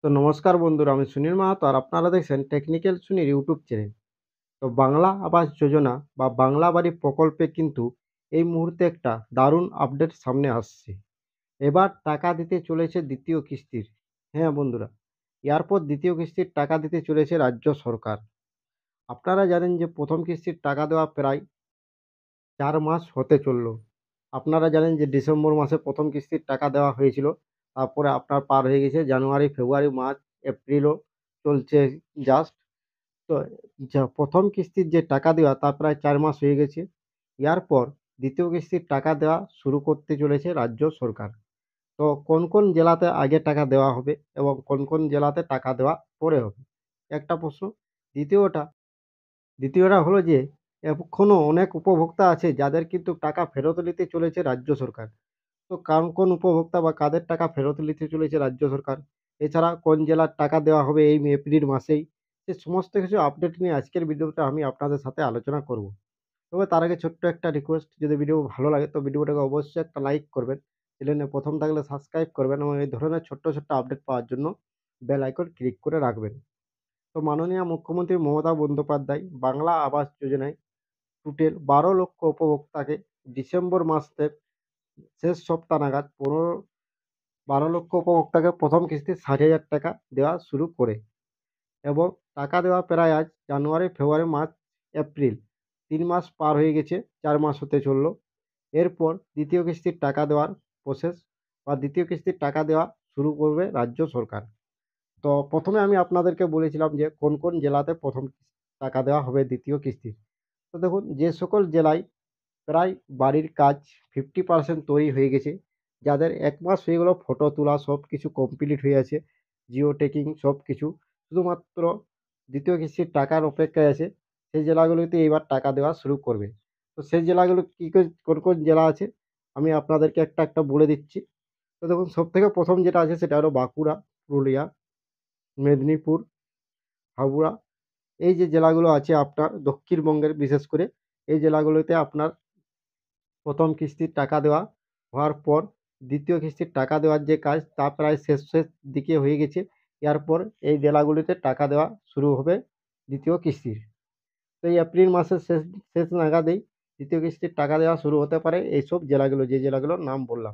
তো নমস্কার বন্ধুরা, আমি সুনীল মাহাতো আর আপনারা দেখছেন টেকনিক্যাল সুনীর ইউটিউব চ্যানেল। তো বাংলা আবাস যোজনা বা বাংলা বাড়ি প্রকল্পে কিন্তু এই মুহূর্তে একটা দারুণ আপডেট সামনে আসছে। এবার টাকা দিতে চলেছে দ্বিতীয় কিস্তির। হ্যাঁ বন্ধুরা, এরপর দ্বিতীয় কিস্তির টাকা দিতে চলেছে রাজ্য সরকার। আপনারা জানেন যে প্রথম কিস্তির টাকা দেওয়া প্রায় 4 মাস হতে চলল। আপনারা জানেন যে ডিসেম্বর মাসে প্রথম কিস্তির টাকা দেওয়া হয়েছিল। তারপরে আপনার পার হয়ে গেছে জানুয়ারি, ফেব্রুয়ারি, মার্চ, এপ্রিলও চলছে জাস্ট। তো যা প্রথম কিস্তির যে টাকা দেওয়া তা প্রায় 4 মাস হয়ে গেছে। এরপর দ্বিতীয় কিস্তির টাকা দেওয়া শুরু করতে চলেছে রাজ্য সরকার। তো কোন কোন জেলাতে আগে টাকা দেওয়া হবে এবং কোন কোন জেলাতে টাকা দেওয়া পরে হবে? একটা প্রশ্ন। দ্বিতীয়টা দ্বিতীয়টা হলো যে এখনো অনেক উপভোক্তা আছে যাদের কিন্তু টাকা ফেরত নিতে চলেছে রাজ্য সরকার। তো কোন কোন উপভোক্তা বা কাদের টাকা ফেরত নিতে চলেছে রাজ্য সরকার? এছাড়া কোন জেলার টাকা দেওয়া হবে এই এপ্রিল মাসেই? সে সমস্ত কিছু আপডেট নিয়ে আজকের ভিডিওতে আমি আপনাদের সাথে আলোচনা করব। তবে তার আগে ছোট্ট একটা রিকোয়েস্ট, যদি ভিডিও ভালো লাগে তো ভিডিওটাকে অবশ্যই একটা লাইক করবেন। চ্যানেলে প্রথম থাকলে সাবস্ক্রাইব করবেন এবং এই ধরনের ছোট্ট ছোট্ট আপডেট পাওয়ার জন্য বেল আইকন ক্লিক করে রাখবেন। তো মাননীয় মুখ্যমন্ত্রী মমতা বন্দ্যোপাধ্যায় বাংলা আবাস যোজনায় টোটাল 12 লক্ষ উপভোক্তাকে ডিসেম্বর মাসের শেষ সপ্তাহ নাগাদ 12 লক্ষ উপভোক্তাকে প্রথম কিস্তি 60,000 টাকা দেওয়া শুরু করে এবং টাকা দেওয়া প্রায় আজ জানুয়ারি, ফেব্রুয়ারি, মার্চ, এপ্রিল 3 মাস পার হয়ে গেছে, 4 মাস হতে চলল। এরপর দ্বিতীয় কিস্তির টাকা দেওয়ার প্রসেস বা দ্বিতীয় কিস্তির টাকা দেওয়া শুরু করবে রাজ্য সরকার। তো প্রথমে আমি আপনাদেরকে বলেছিলাম যে কোন কোন জেলাতে প্রথম টাকা দেওয়া হবে দ্বিতীয় কিস্তির। তো দেখুন, যে সকল জেলায় প্রায় বাড়ির কাজ 50% তৈরি হয়ে গেছে, যাদের 1 মাস হয়ে গেল ফটো তোলা সব কিছু কমপ্লিট হয়ে আছে, জিও ট্যাগিং সব কিছু, শুধুমাত্র দ্বিতীয় কিস্তির টাকার অপেক্ষায় আছে, সেই জেলাগুলোতে এবার টাকা দেওয়া শুরু করবে। তো সেই জেলাগুলো কোন কোন জেলা আছে আমি আপনাদেরকে একটা একটা বলে দিচ্ছি। তো দেখুন, সব থেকে প্রথম যেটা আছে সেটা হলো বাঁকুড়া, পুরুলিয়া, মেদিনীপুর, হাবড়া। এই যে জেলাগুলো আছে আপনার দক্ষিণবঙ্গের, বিশেষ করে এই জেলাগুলোতে আপনার প্রথম কিস্তির টাকা দেওয়া হওয়ার পর দ্বিতীয় কিস্তির টাকা দেওয়ার যে কাজ তা প্রায় শেষ দিকে হয়ে গেছে। এরপর এই জেলাগুলিতে টাকা দেওয়া শুরু হবে দ্বিতীয় কিস্তির। তো এই এপ্রিল মাসের শেষ শেষ নাগাদেই দ্বিতীয় কিস্তির টাকা দেওয়া শুরু হতে পারে এইসব জেলাগুলো, যে জেলাগুলোর নাম বললাম।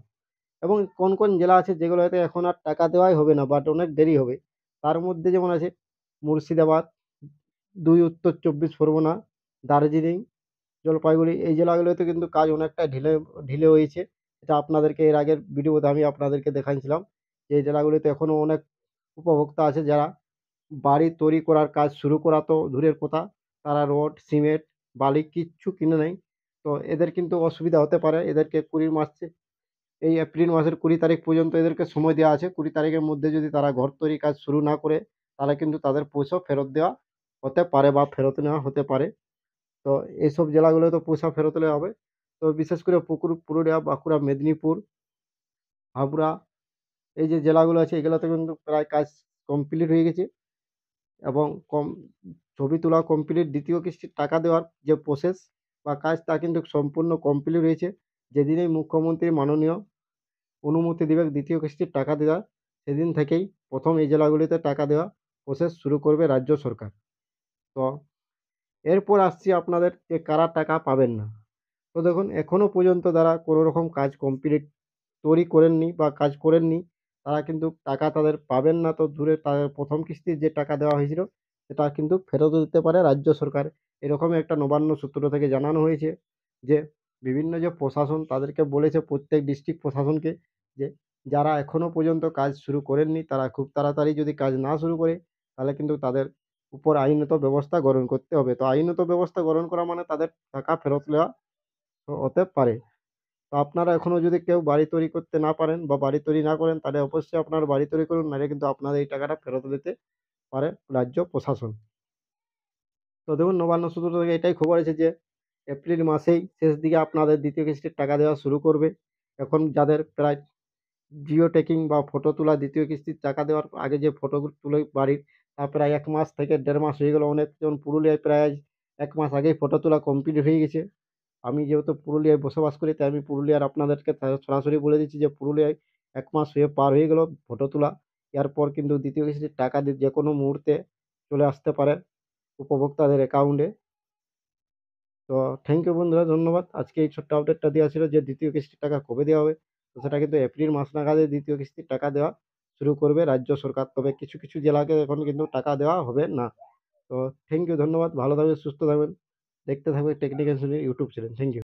এবং কোন কোন জেলা আছে যেগুলোতে এখন আর টাকা দেওয়াই হবে না, বাট অনেক দেরি হবে, তার মধ্যে যেমন আছে মুর্শিদাবাদ, 2 উত্তর 24 পরগনা, দার্জিলিং, জলপাইগুড়ি। এই জেলাগুলোতে কিন্তু কাজ অনেকটা ঢিলে ঢিলে হয়েছে। এটা আপনাদেরকে এর আগের ভিডিওতে আমি আপনাদেরকে দেখাইছিলাম যে এই জেলাগুলিতে এখনো অনেক উপভোক্তা আছে যারা বাড়ি তৈরি করার কাজ শুরু করা তো দূরের কথা, তারা রড, সিমেন্ট, বালি কিচ্ছু কিনে নেয়। তো এদের কিন্তু অসুবিধা হতে পারে। এদেরকে 20 মাসে, এই এপ্রিল মাসের 20 তারিখ পর্যন্ত এদেরকে সময় দেওয়া আছে। 20 তারিখের মধ্যে যদি তারা ঘর তৈরি কাজ শুরু না করে, তাহলে কিন্তু তাদের পয়সা ফেরত দেওয়া হতে পারে বা ফেরত নেওয়া হতে পারে। তো এইসব জেলাগুলো তো পয়সা ফেরত নেওয়া হবে। তো বিশেষ করে পুরুলিয়া, বাঁকুড়া, মেদিনীপুর, হাবড়া, এই যে জেলাগুলো আছে এগুলোতে কিন্তু প্রায় কাজ কমপ্লিট হয়ে গেছে এবং ছবি তোলা কমপ্লিট। দ্বিতীয় কিস্তির টাকা দেওয়ার যে প্রসেস বা কাজ তা কিন্তু সম্পূর্ণ কমপ্লিট হয়েছে। যেদিনেই মুখ্যমন্ত্রী মাননীয় অনুমতি দেবে দ্বিতীয় কিস্তির টাকা দেওয়া, সেদিন থেকেই প্রথম এই জেলাগুলিতে টাকা দেওয়া প্রসেস শুরু করবে রাজ্য সরকার। তো এরপর আসছি আপনাদের যে কারা টাকা পাবেন না। তো দেখুন, এখনো পর্যন্ত যারা কোনো রকম কাজ কমপ্লিট তৈরি করেননি বা কাজ করেননি, তারা কিন্তু টাকা তাদের পাবেন না। তো দূরে তাদের প্রথম কিস্তির যে টাকা দেওয়া হয়েছিল সেটা কিন্তু ফেরত দিতে পারে রাজ্য সরকার। এরকমই একটা নবান্ন সূত্র থেকে জানানো হয়েছে যে বিভিন্ন যে প্রশাসন তাদেরকে বলেছে, প্রত্যেক ডিস্ট্রিক্ট প্রশাসনকে, যে যারা এখনো পর্যন্ত কাজ শুরু করেননি তারা খুব তাড়াতাড়ি যদি কাজ না শুরু করে, তাহলে কিন্তু তাদের উপর আইনত ব্যবস্থা গ্রহণ করতে হবে। তো আইনত ব্যবস্থা গ্রহণ করা মানে তাদের টাকা ফেরত নেওয়া হতে পারে। তো আপনারা এখনো যদি কেউ বাড়ি তৈরি করতে না পারেন বা বাড়ি তৈরি না করেন, তাহলে অবশ্যই আপনারা বাড়ি তৈরি করুন, নাহলে কিন্তু আপনাদের এই টাকাটা ফেরত দিতে পারে রাজ্য প্রশাসন। তো দেখুন, নবান্ন সূত্র থেকে এটাই খবর আছে যে এপ্রিল মাসেই শেষ দিকে আপনাদের দ্বিতীয় কিস্তির টাকা দেওয়া শুরু করবে। এখন যাদের প্রায় জিও ট্যাগিং বা ফটো তোলা দ্বিতীয় কিস্তির টাকা দেওয়ার আগে যে ফটোগুলো তুলে বাড়ির, তা প্রায় 1 মাস থেকে 1.5 মাস হয়ে গেল। অনেকজন পুরুলিয়ায় প্রায় 1 মাস আগেই ফটো তোলা কমপ্লিট হয়ে গেছে। আমি যেহেতু পুরুলিয়ায় বসবাস করি, তাই আমি পুরুলিয়ার আপনাদেরকে সরাসরি বলে দিচ্ছি যে পুরুলিয়ায় 1 মাস পার হয়ে গেল ফটো তোলা। এরপর কিন্তু দ্বিতীয় কিস্তির টাকা যে কোনো মুহূর্তে চলে আসতে পারে উপভোক্তাদের অ্যাকাউন্টে। তো থ্যাংক ইউ বন্ধুরা, ধন্যবাদ। আজকে এই ছোট্ট আপডেটটা দেওয়া ছিল যে দ্বিতীয় কিস্তির টাকা কবে দেওয়া হবে। তো সেটা কিন্তু এপ্রিল মাস নাগাদই দ্বিতীয় কিস্তির টাকা দেওয়া শুরু করবে রাজ্য সরকার। তবে কিছু কিছু জেলাকে এখন কিন্তু টাকা দেওয়া হবে না। তো থ্যাংক ইউ, ধন্যবাদ। ভালো থাকবেন, সুস্থ থাকবেন। দেখতে থাকবেন technical Sunil YouTube channel. Thank you.